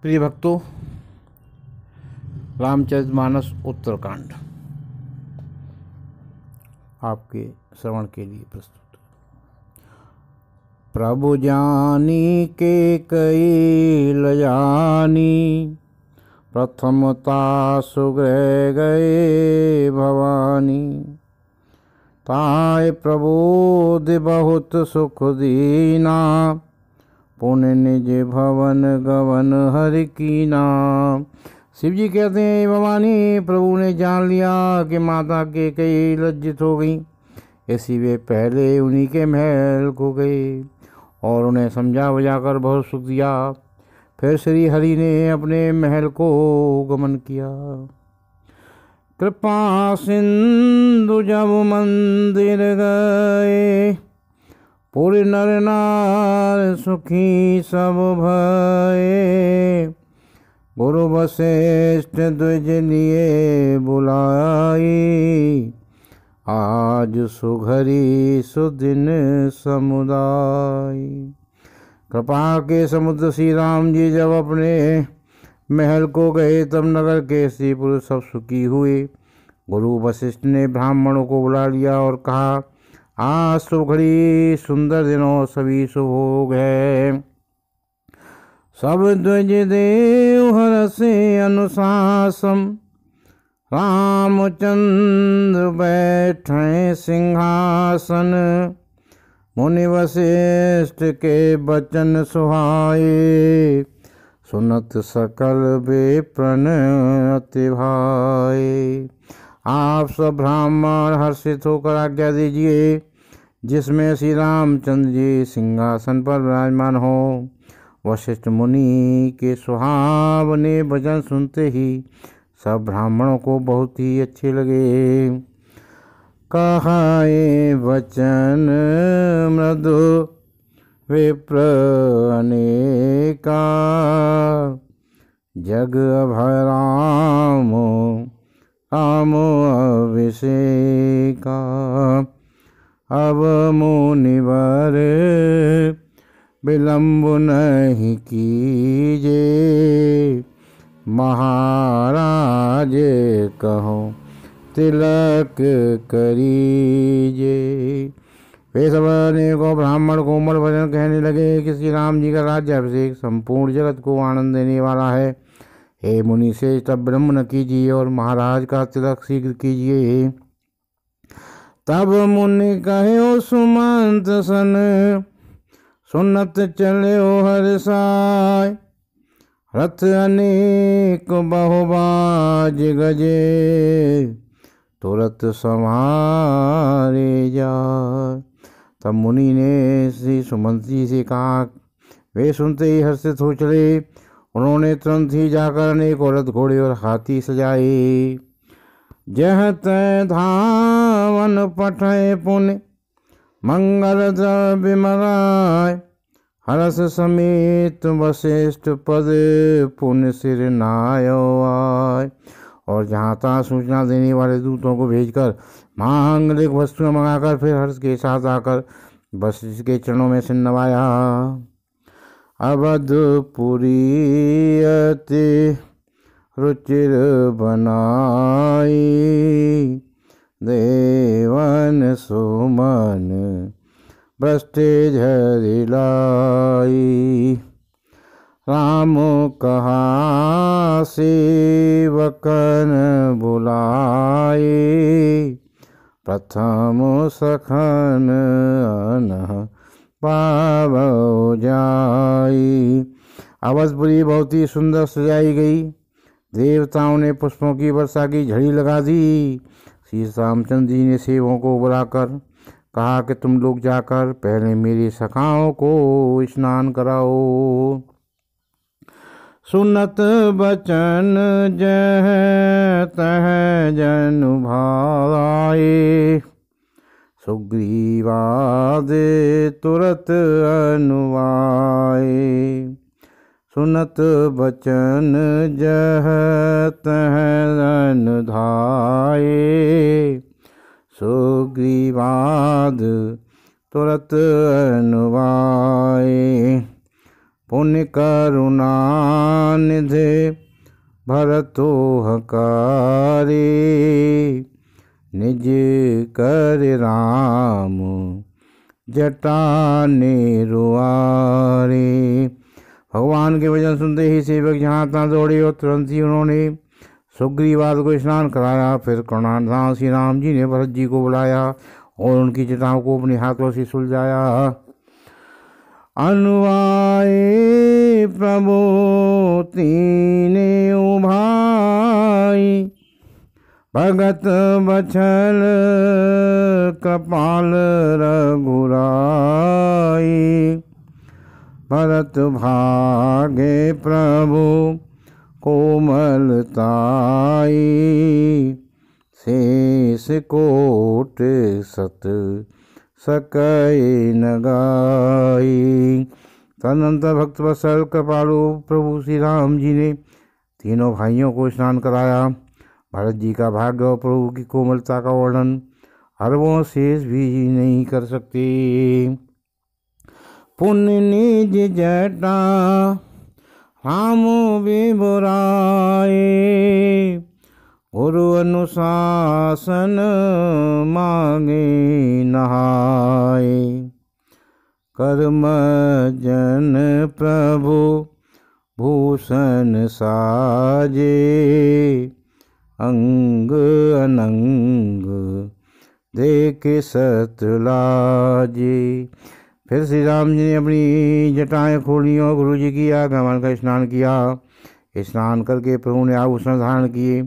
प्रिय भक्तों, रामचरितमानस उत्तरकांड आपके श्रवण के लिए प्रस्तुत। प्रभु जानी के कई लजानी, प्रथमता सुग्रह गए भवानी। ताय प्रबोध बहुत सुख दीना, पुण्य निज भवन गवन हरि कीना। शिव जी कहते हैं, भवानी प्रभु ने जान लिया कि माता के कई लज्जित हो गई, ऐसी वे पहले उन्हीं के महल को गए और उन्हें समझा बुझाकर बहुत सुख दिया। फिर श्री हरि ने अपने महल को गमन किया। कृपा सिंधु जब मंदिर गए, पूरे नर नार सुखी सब भये। गुरु वशिष्ठ द्विज लिए बुलाई, आज सुघरी सुदिन समुदाय। कृपा के समुद्र श्री राम जी जब अपने महल को गए, तब नगर के स्त्री पुरुष सब सुखी हुए। गुरु वशिष्ठ ने ब्राह्मणों को बुला लिया और कहा, आज शुभ घड़ी सुंदर दिनों सभी शुभ हो गए। सब द्विज देव हर से अनुशासन, रामचंद्र बैठे सिंहासन। मुनि वशिष्ठ के वचन सुहाए, सुनत सकल विप्रन अति भाए। आप सब ब्राह्मण हर्षित होकर आज्ञा दीजिए, जिसमें श्री रामचंद्र जी सिंहासन पर विराजमान हो। वशिष्ठ मुनि के सुहावने वचन सुनते ही सब ब्राह्मणों को बहुत ही अच्छे लगे। कहाए वचन मृदु विप्र अनेका, जग अभय राम राम अभिषेका। अब मुनिवर विलंब नहीं कीजे, महाराज कहो तिलक करीजे। वे सब अनेकों ब्राह्मण कोमल वचन कहने लगे कि श्री राम जी का राज्याभिषेक संपूर्ण जगत को आनंद देने वाला है। हे मुनि से तब विलंब न कीजिए और महाराज का तिलक शीघ्र कीजिए। तब मुनि कहो सुमंत सन, सुनत चले हर्षाय। रथ अनेक बहुबाज गजे, तुरत संहारे जाय। तब मुनि ने श्री सुमंत जी से कहा, वे सुनते ही हर्षित हो चले। उन्होंने तुरंत ही जाकर अनेक रथ घोड़े और हाथी सजाए। जह तय धावन पठय पुण्य, मंगल द्रव्य मंगाय। हरस समेत वशिष्ठ पद, पुण्य सिर नायो आय। और जहाँ तहाँ सूचना देने वाले दूतों को भेजकर मांगलिक वस्तुएं मंगाकर फिर हर्ष के साथ आकर वशिष्ठ के चरणों में सिर नवाया। अवधपुरी अति रुचिर बनाई, देवन सुमन भ्रष्टे झरिलाई। राम कहा सेवकन बुलाए, प्रथम सखन अनह पावो जाई। अवधपुरी बहुत ही सुंदर सजाई गई। देवताओं ने पुष्पों की वर्षा की झड़ी लगा दी। श्री रामचंद्र जी ने सेवकों को बुलाकर कहा कि तुम लोग जाकर पहले मेरी सखाओं को स्नान कराओ। सुनत बचन जह तह जनु भाए, सुग्रीवादि तुरत अनुवाए। सुनत बचन जह तह जनु धाये, सुग्रीवाद तुरत अनुवाए। पुण्य करुणा निधे भरतो हकारे, निज कर राम जटा निरुआरे। भगवान के वचन सुनते ही सेवक जहाँ तहाँ दौड़े और तुरंत ही उन्होंने सुग्रीवाद को स्नान कराया। फिर करुणानिधान श्री राम जी ने भरत जी को बुलाया और उनकी जटाओं को अपने हाथों से सुलझाया। अनुआए प्रभु तीने उभाई, भगत बछल कृपाल रघुराई। भरत भागे प्रभु कोमलताई, शेष कोट सत सकय न गाई। तदनंतर भक्त वत्सल कृपालु प्रभु श्री राम जी ने तीनों भाइयों को स्नान कराया। भरत जी का भाग्य और प्रभु की कोमलता का वर्णन अरबों शेष भी नहीं कर सकते। पुण्य निज जटा राम विबुराए, गुरु अनुशासन मांगे नहाए। कर्म जन प्रभु भूषण साजे, अंग अनंग देख सतलाजे। फिर श्री राम जी ने अपनी जटाएं खोली और गुरु जी की आज्ञा मानकर स्नान किया। स्नान करके प्रभु ने आभूषण धारण किए।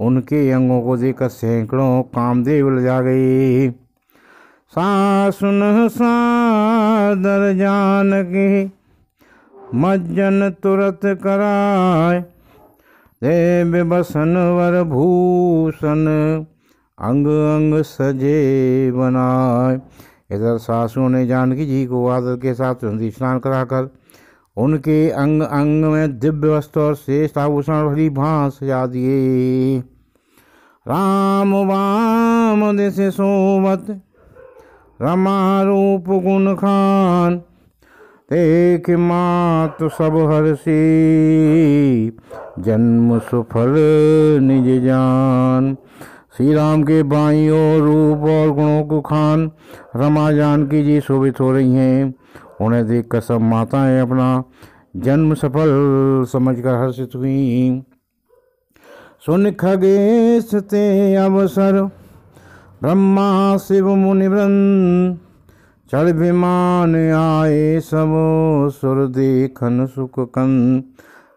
उनके अंगों को देखकर सैकड़ों कामदेव लजा गए। सासुन सादर जान के मज्जन तुरत कराय, देव बसन वर भूषण अंग अंग सजे बनाए। इधर सासुओं ने जानकी जी को आदर के साथ तुरंत स्नान कराकर उनके अंग अंग में दिव्य वस्त्र और श्रेष्ठ आभूषण भली भांति सजा दिए। राम वाम दिश सोवत रमा रूप गुण खान, देख मात सब हर्षी जन्म सुफल निज जान। श्री राम के बाईं ओर रूप और गुणों को खान रमा जानकी जी शोभित हो रही हैं। उन्हें देखकर सब माताएं अपना जन्म सफल समझकर हर्षित हुई। सुन खगेश ते अवसर ब्रह्मा शिव मुनि वृंद, चढ़ विमान आए सब सुर देखन सुख कंद।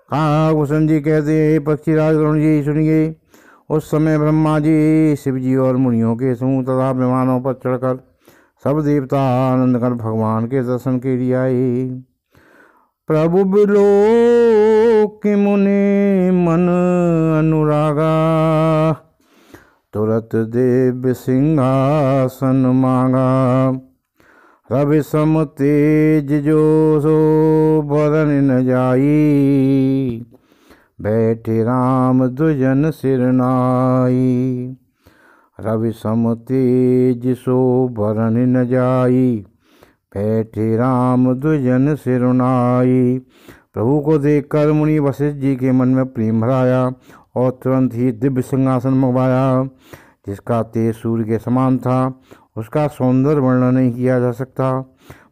काकभूषण जी कहते, पक्षीराज गरुण जी सुनिए। उस समय ब्रह्मा जी, शिव जी और मुनियों के समूह तथा विमानों पर चढ़कर सब देवता आनंद कर भगवान के दर्शन के लिए आए। प्रभु बिलोक मुनि मन अनुरागा, तुरत दिव्य सिंहासन मांगा। रवि सम तेज जो सो बरन न जाई, बैठे राम दुजन सिरनाई। रवि सम तेज सो बरन न जाई, बैठे राम दुजन सिरनाई। प्रभु को देखकर मुनि वशिष्ठ जी के मन में प्रेम भराया और तुरंत ही दिव्य सिंहासन मंगवाया, जिसका तेज सूर्य के समान था। उसका सौंदर्य वर्णन नहीं किया जा सकता।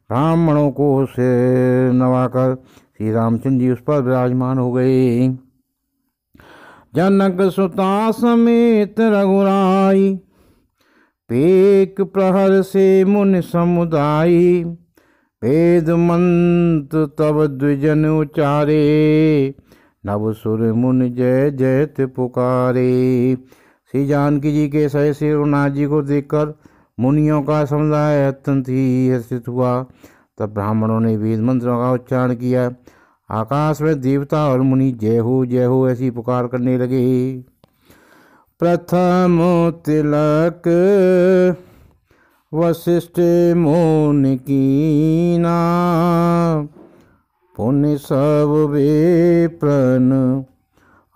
ब्राह्मणों को सिर नवाकर श्री रामचंद्र जी उस पर विराजमान हो गए। जनक सुता समेत रघुराई, पेक प्रहर से मुनि समुदायी। वेद मंत्र तब द्विजन उचारे, नव सुर मुनि जय जयत पुकारे। श्री जानकी जी के सह श्री रघुनाथ जी को देखकर मुनियों का समुदाय अत्यंत ही हर्षित हुआ। तब ब्राह्मणों ने वेद मंत्रों का उच्चारण किया। आकाश में देवता और मुनि जय हो ऐसी पुकार करने लगे। प्रथम तिलक वशिष्ठ मुनि कीना, पुण्य सब विप्रन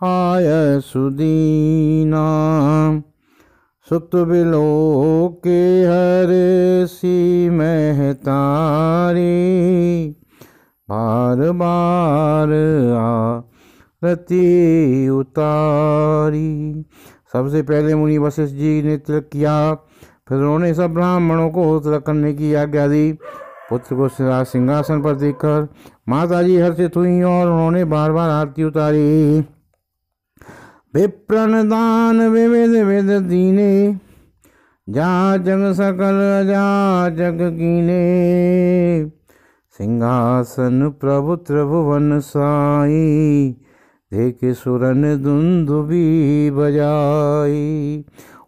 आय सुदीना। सुत बिलोक के हर सी महतारी, बार बार आरती उतारी। सबसे पहले मुनि वशिष्ठ जी ने तिलक किया, फिर उन्होंने सब ब्राह्मणों को तिलक करने की आज्ञा दी। पुत्र को सिंहासन पर देखकर माता जी हर्षित हुई और उन्होंने बार बार आरती उतारी। विप्रण दान विविध विध दीने, जा जग सकल जा जग कीने। सिंहासन प्रभु त्रिभुवन साई, देख सुरन दुंदुभी बजाई।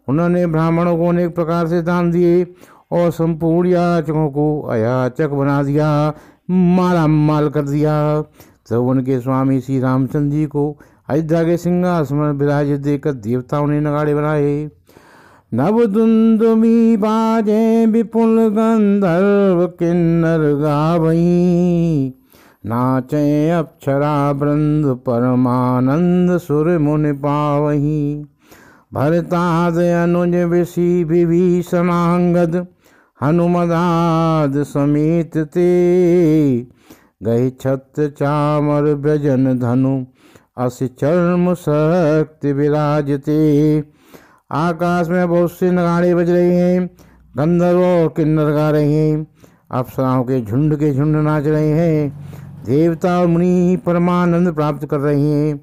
उन्होंने ब्राह्मणों को अनेक प्रकार से दान दिए और संपूर्ण याचकों को अयाचक बना दिया, माला माल कर दिया। तब उनके स्वामी श्री रामचंद्र जी को अयोध्या के सिंहासन में विराजित देखकर देवताओं ने नगाड़े बनाए। नव दुंदुभी बाजे विपुल गंधर्व किन्नर गावई, नाचे अप्सरा वृंद परमानंद सुर मुनि पावही। भरताद अनुज विषि विभीषणांगद, हनुमदाद समेत ते, गए छत्र चामर व्यजन धनु, अस चर्म शक्ति विराजते। आकाश में बहुत से नगाड़े बज रहे हैं, गंधर्व और किन्नर गा रहे हैं, अप्सराओं के झुंड नाच रहे हैं, देवता और मुनि परमानंद प्राप्त कर रहे हैं।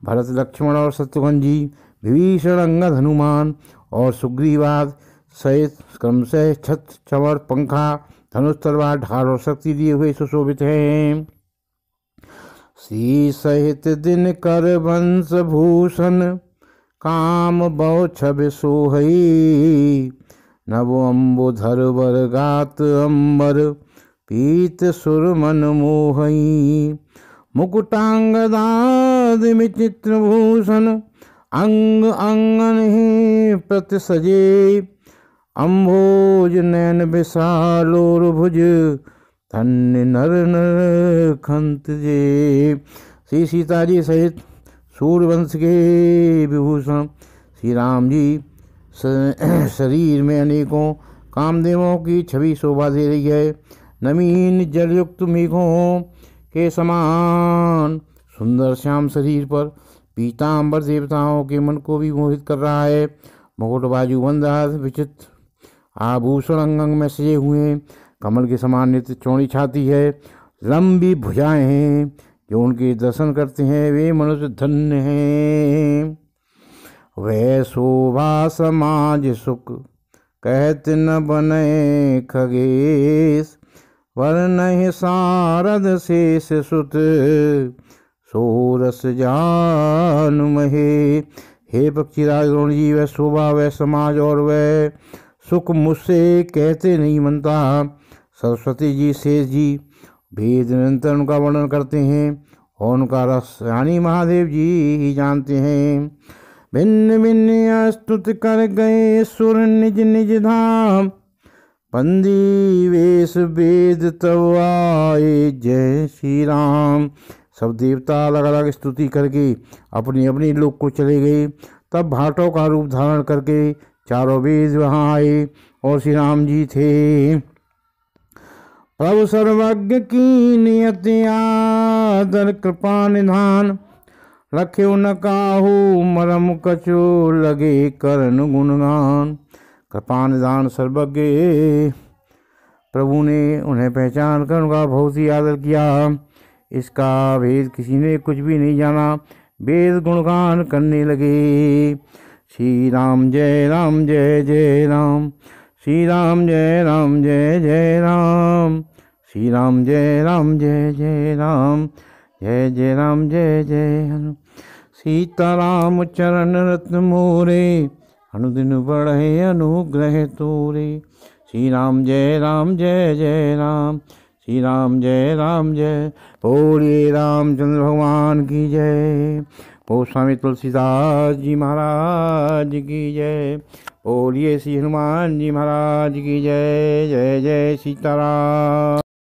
भरत लक्ष्मण और शत्रुघ्न जी, विभीषण अंगद हनुमान और सुग्रीवाद सहित क्रमशः छत्र चमर पंखा धनुष तलवार ढाल और शक्ति दिए हुए सुशोभित हैं। श्री सहित दिन कर वंश भूषण, काम बहु छवि सोहई। नव अम्बुधर वर गात अंबर, पीत सुर मन मोहई। मुकुटांगदाद विचित्र भूषण, अंग अंगन ही प्रति सजे। अम्भोज नयन विशालोर भुज, धन्य नर नर खंत जे। श्री सीता जी सहित सूर्यवंश के विभूषण श्री राम जी शरीर में अनेकों कामदेवों की छवि शोभा दे रही है। नवीन जलयुक्त मेघों के समान सुंदर श्याम शरीर पर पीतांबर देवताओं के मन को भी मोहित कर रहा है। मुकुट बाजू बंदार विचित्र आभूषण अंग अंग में सजे हुए, कमल के समान नित्य चौड़ी छाती है, लंबी भुजाएं हैं। जो उनके दर्शन करते हैं वे मनुष्य धन्य हैं। वह शोभा समाज सुख, कहते न बने खगेश। वर्ण सारद शेष सुत, सोरस जान महे। हे पक्षीराज द्रोण जी, वह शोभा वह समाज और वह सुख मुझसे कहते नहीं बनता। सरस्वती जी शेष जी वेद निरंतर उनका वर्णन करते हैं और उनका रस यानी महादेव जी ही जानते हैं। भिन्न भिन्न स्तुत कर गए सुर निज निज धाम, बंदी वेश वेद तब आए जय श्री राम। सब देवता अलग अलग स्तुति करके अपनी अपनी लोक को चले गए। तब भाटों का रूप धारण करके चारों वेद वहाँ आए और श्री राम जी थे। प्रभु सर्वज्ञ की नियत आदर कृपा निधान, रखे न काहू मरम कछु लगे करन गुणगान। कृपा निधान सर्वज्ञ प्रभु ने उन्हें पहचान कर उनका बहुत ही आदर किया। इसका भेद किसी ने कुछ भी नहीं जाना। वेद गुणगान करने लगे। श्री राम जय जय राम, श्री राम जय जय राम, श्री राम जय जय राम, जय राम जय हनुमान। सीताराम चरण रत्न मोरे, अनुदिन बढ़े अनुग्रह तोरे। श्री राम जय जय राम, श्री राम जय बोलिए रामचंद्र भगवान की जय। गोस्वामी तुलसीदास जी महाराज की जय। बोलिए श्री हनुमान जी महाराज की जय। जय जय सीताराम।